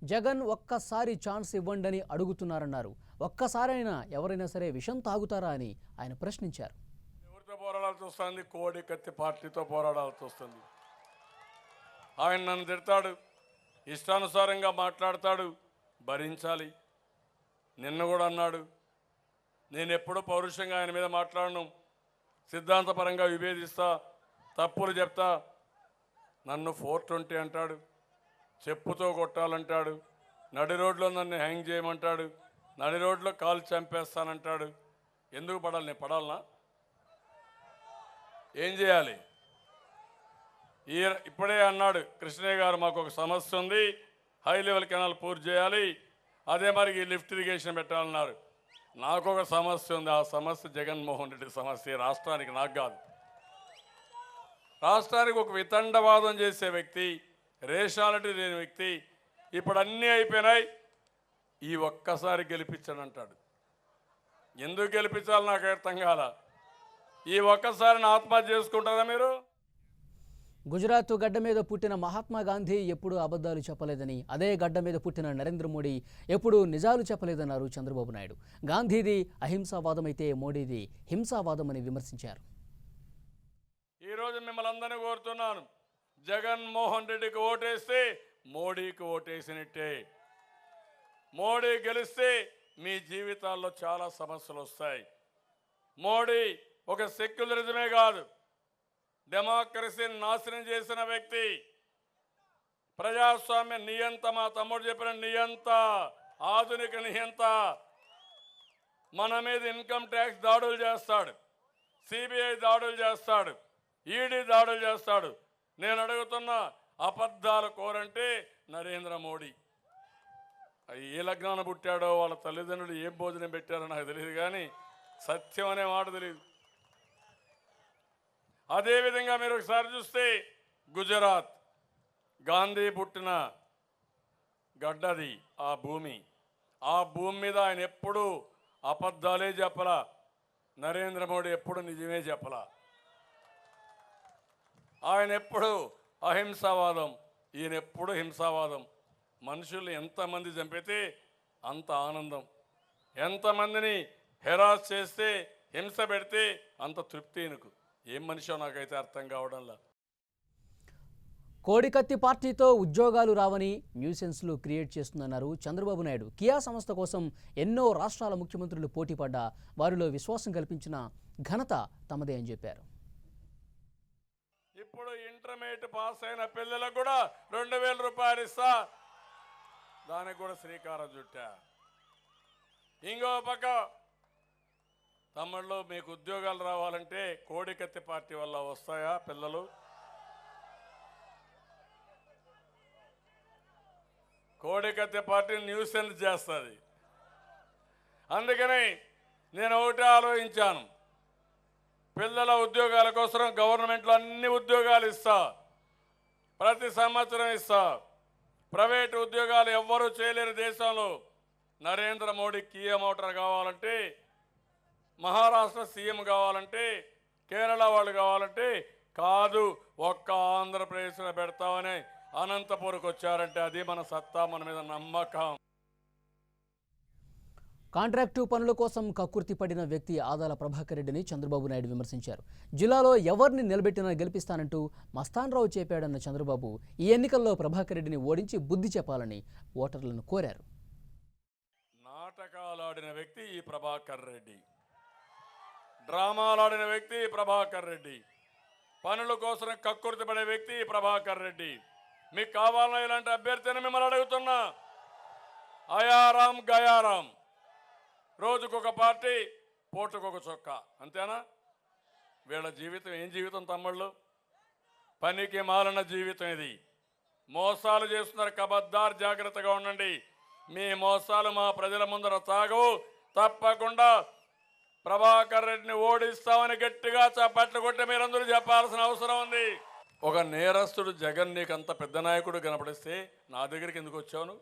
జగన్ ఒక్కసారి ఛాన్స్ ఇవ్వండని అడుగుతున్నారన్నారు. ఒక్కసారైనా ఎవరైనా సరే విషం తాగుతారా అని ఆయన ప్రశ్నించారు. ఎవరితో పోరాడాల్సి వస్తుంది? కోడి కత్తి పార్టీతో పోరాడాల్సి వస్తుంది. ఆయన నన్ను తిడతాడు, ఇష్టానుసారంగా మాట్లాడతాడు, భరించాలి. నిన్న కూడా అన్నాడు, నేను ఎప్పుడూ పౌరుషంగా ఆయన మీద మాట్లాడను, సిద్ధాంతపరంగా విభేదిస్తా, తప్పులు చెప్తా. నన్ను 420 అంటాడు, చెప్పుతో కొట్టాలంటాడు, నడి రోడ్లో నన్ను హ్యాంగ్ చేయమంటాడు, నడి రోడ్లో కాలు చంపేస్తానంటాడు. ఎందుకు పడాలి? నేను పడాలనా? ఏం చేయాలి? ఇప్పుడే అన్నాడు కృష్ణయ్య గారు, మాకు ఒక సమస్య ఉంది, హై లెవెల్ కెనాల్ పూర్తి చేయాలి, అదే మరి లిఫ్ట్ ఇరిగేషన్ పెట్టాలన్నారు. నాకు ఒక సమస్య ఉంది, ఆ సమస్య జగన్మోహన్ రెడ్డి సమస్య, రాష్ట్రానికి, నాకు కాదు. రాష్ట్రానికి ఒక వితండవాదం చేసే వ్యక్తి, రేషాలిటీ లేని వ్యక్తి. ఇప్పుడు అన్నీ అయిపోయినాయి, ఈ ఒక్కసారి గెలిపించానంటాడు. ఎందుకు గెలిపించాలి నాకు అర్థం కాల. ఈ ఒక్కసారి ఆత్మహత్య చేసుకుంటారా మీరు? గుజరాత్ గడ్డ మీద పుట్టిన మహాత్మా గాంధీ ఎప్పుడూ అబద్ధాలు చెప్పలేదని, అదే గడ్డ మీద పుట్టిన నరేంద్ర మోడీ ఎప్పుడూ నిజాలు చెప్పలేదన్నారు చంద్రబాబు నాయుడు. గాంధీది అహింసావాదమైతే మోడీది హింసావాదమని విమర్శించారు. ఈరోజు మిమ్మల్ని అందరినీ కోరుతున్నాను, జగన్మోహన్ రెడ్డికి ఓటేస్తే మోడీకి ఓటేసినట్టే. మోడీ గెలిస్తే మీ జీవితాల్లో చాలా సమస్యలు వస్తాయి. మోడీ ఒక సెక్యులరిజమే కాదు, డెమోక్రసీని నాశనం చేసిన వ్యక్తి. ప్రజాస్వామ్య నియంత, మా తమ్ముడు చెప్పిన నియంత, ఆధునిక నియంత. మన మీద ఇన్కమ్ ట్యాక్స్ దాడులు చేస్తాడు, సిబిఐ దాడులు చేస్తాడు, ఈడీ దాడులు చేస్తాడు. నేను అడుగుతున్న, అబద్ధాలు కోరంటే నరేంద్ర మోడీ. ఏ లగ్నాన పుట్టాడో, వాళ్ళ తల్లిదండ్రులు ఏం భోజనం పెట్టారో నాకు తెలియదు, కానీ సత్యం అనే మాట తెలియదు. అదేవిధంగా మీరు ఒకసారి చూస్తే గుజరాత్, గాంధీ పుట్టిన గడ్డది ఆ భూమి. ఆ భూమి మీద ఆయన ఎప్పుడూ అబద్ధాలే చెప్పలా, నరేంద్ర మోడీ ఎప్పుడు నిజమే చెప్పలా. ఆయన ఎప్పుడు అహింసావాదం, ఈయన ఎప్పుడు హింసావాదం. మనుషుల్ని ఎంతమంది చంపితే అంత ఆనందం, ఎంతమందిని హెరాస్ చేస్తే, హింస పెడితే అంత తృప్తి. ఈయనకు ఏం మనిషో నాకైతే అర్థం కావడంలా. కోడికత్తి పార్టీతో ఉద్యోగాలు రావని న్యూసెన్స్లు క్రియేట్ చేస్తుందన్నారు చంద్రబాబు నాయుడు. కియా సంస్థ కోసం ఎన్నో రాష్ట్రాల ముఖ్యమంత్రులు పోటీపడ్డా వారిలో విశ్వాసం కల్పించిన ఘనత తమదే అని చెప్పారు. ఇప్పుడు ఇంటర్మీడియట్ పాస్ అయిన పిల్లలకు కూడా 2000 రూపాయలు ఇస్తా, దానికి కూడా శ్రీకారం చుట్టా. ఇంకో పక్క తమ్ముళ్ళు, మీకు ఉద్యోగాలు రావాలంటే కోడికత్తి పార్టీ వల్ల వస్తాయా పిల్లలు? కోడికత్తి పార్టీ న్యూసెన్స్ చేస్తుంది. అందుకని నేను ఒకటే ఆలోచించాను, పిల్లల ఉద్యోగాల కోసం గవర్నమెంట్లో అన్ని ఉద్యోగాలు ఇస్తా, ప్రతి సంవత్సరం ఇస్తా. ప్రైవేటు ఉద్యోగాలు ఎవ్వరూ చేయలేరు దేశంలో. నరేంద్ర మోడీ కియా మోటార్ కావాలంటే, మహారాష్ట్ర సీఎం కావాలంటే, కేరళ వాళ్ళు కావాలంటే కాదు, ఒక్క ఆంధ్రప్రదేశ్లో పెడతామని అనంతపురంకి వచ్చారంటే అది మన సత్తా, మన మీద నమ్మకం. కాంట్రాక్టు పనుల కోసం కక్కుర్తి పడిన వ్యక్తి ఆదాల ప్రభాకర్ రెడ్డిని చంద్రబాబు నాయుడు విమర్శించారు. జిల్లాలో ఎవరిని నిలబెట్టినా గెలిపిస్తానంటూ మస్తాన్రావు చెప్పాడన్న చంద్రబాబు ఈ ఎన్నికల్లో ప్రభాకర్ రెడ్డిని ఓడించి బుద్ధి చెప్పాలని ఓటర్లను కోరారు. నాటకాలాడిన వ్యక్తి ఈ ప్రభాకర్ రెడ్డి, డ్రామాలాడిన వ్యక్తి ప్రభాకర్ రెడ్డి, పనుల కోసం కక్కుర్తి పడే వ్యక్తి ప్రభాకర్ రెడ్డి. మీకు కావాలన్నా ఇలాంటి అభ్యర్థిని మిమ్మల్ని అడుగుతున్నా. అయారాం గయారాం, రోజుకొక పార్టీ, పూటకొక చొక్కా, అంతేనా? వీళ్ళ జీవితం ఏం జీవితం తమ్ముళ్ళు? పనికి మాలిన జీవితం ఇది. మోసాలు చేస్తున్నారు, కబద్దార్, జాగ్రత్తగా ఉండండి. మీ మోసాలు మా ప్రజల ముందర తాగవు. తప్పకుండా ప్రభాకర్ రెడ్డిని ఓడిస్తామని గట్టిగా చప్పట్లు కొట్టి మీరందరూ చెప్పాల్సిన అవసరం ఉంది. ఒక నేరస్తుడు జగన్ నీకంత పెద్ద నాయకుడు కనపడిస్తే నా దగ్గరికి ఎందుకు వచ్చావు?